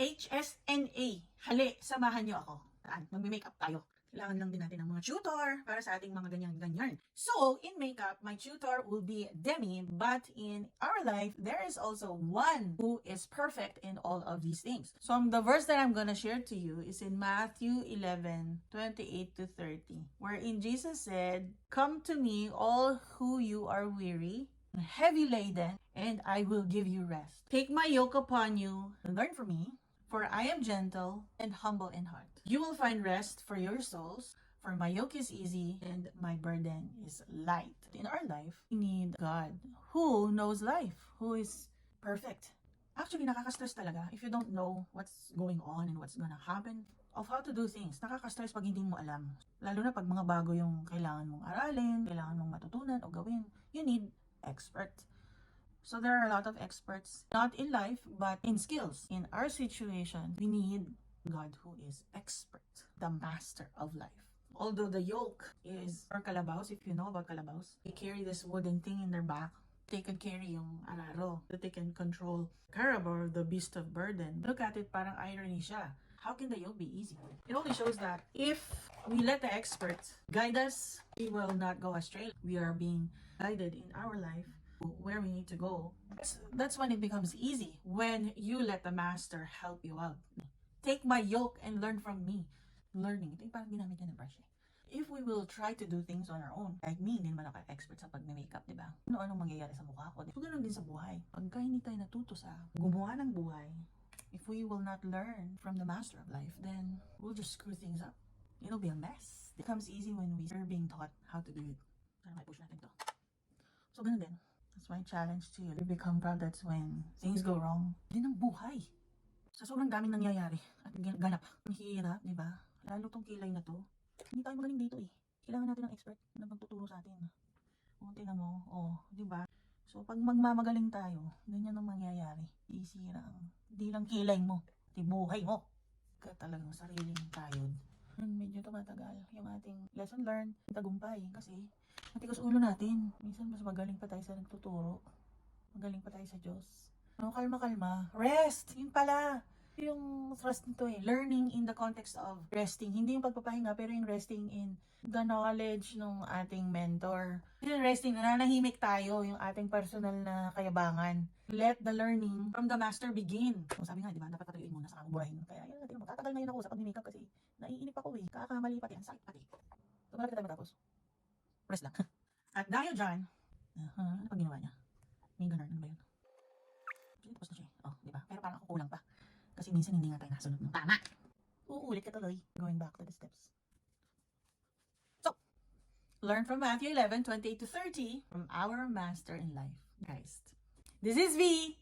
HSNA. Hali, samahan niyo ako. Magme-makeup tayo. Kailangan lang din natin ng mga tutor para sa ating mga ganyan-ganyan. So, in makeup, my tutor will be Demi, but in our life, there is also one who is perfect in all of these things. So, the verse that I'm gonna share to you is in Matthew 11:28-30, wherein Jesus said, "Come to me, all who you are weary, heavy laden, and I will give you rest. Take my yoke upon you and learn from me, for I am gentle and humble in heart. You will find rest for your souls, for my yoke is easy and my burden is light." In our life, we need God who knows life, who is perfect. Actually, nakaka-stress talaga if you don't know what's going on and what's gonna happen of how to do things. Nakaka-stress pag hindi mo alam. Lalo na pag mga bago yung kailangan mong aralin, kailangan mong matutunan o gawin. You need expert. So there are a lot of experts, not in life, but in skills. In our situation, we need God who is expert, the master of life. Although the yoke is for kalabaws, if you know about kalabaws, they carry this wooden thing in their back. They can carry yung araro, that they can control Carabao, the beast of burden. Look at it, parang irony siya. How can the yoke be easy? It only shows that if we let the experts guide us, we will not go astray. We are being guided in our life where we need to go. That's when it becomes easy, when you let the master help you out. Take my yoke and learn from me. Learning, ito yung parang ginamit niya ng brush eh. If we will try to do things on our own, like me, hindi naman ako expert sa pag-makeup, di ba? Ano-anong mangyayari sa mukha ko. So, ganun din sa buhay. Pagka hindi tayo natuto sa gumawa ng buhay, if we will not learn from the master of life, then we'll just screw things up. It'll be a mess. It becomes easy when we are being taught how to do it. Sana may push natin to. So, ganun din. That's my challenge to you. You become proud, that's when things go wrong. Din ang buhay. Sa sobrang daming nangyayari at ganap, ang hirap, di ba? Lalo tong kilay na to. Hindi tayo magaling dito eh. Kailangan natin ng expert na magtuturo sa atin. O, tingnan mo, di ba? So, pag magmamagaling tayo, ganyan ang mangyayari. Isira ang, hindi lang kilay mo, di buhay mo. Talagang sariling tayod. Medyo tumatagal yung ating lesson learned, tagumpay, kasi matigas ulo natin. Minsan mas magaling pa tayo sa nagtuturo. Magaling pa tayo sa Diyos. No, kalma-kalma. Rest! Yun pala. Yung thrust nito eh. Learning in the context of resting. Hindi yung pagpapahinga, pero yung resting in the knowledge ng ating mentor. Yung resting, nananahimik tayo, yung ating personal na kayabangan. Let the learning from the master begin. So, sabi nga, di ba, dapat patuyuin muna sa kakuburahin. Kaya yun natin, magtatagal na yun ako sa pag-makeup kasi naiinip ako eh. Kakamali pati, ang sakit pati. So, malapit tayo matapos. Rest lang. At dahil dyan, ano pag ginawa niya? May ganun, ano ba yun? Tapos na siya eh. Oh, di ba? Pero parang ako kulang pa. Kasi minsan hindi nga tayo nasunod ng tama. Uulit ka tuloy. Going back to the steps. So, learn from Matthew 11:28-30 from our Master in Life, Christ. This is V.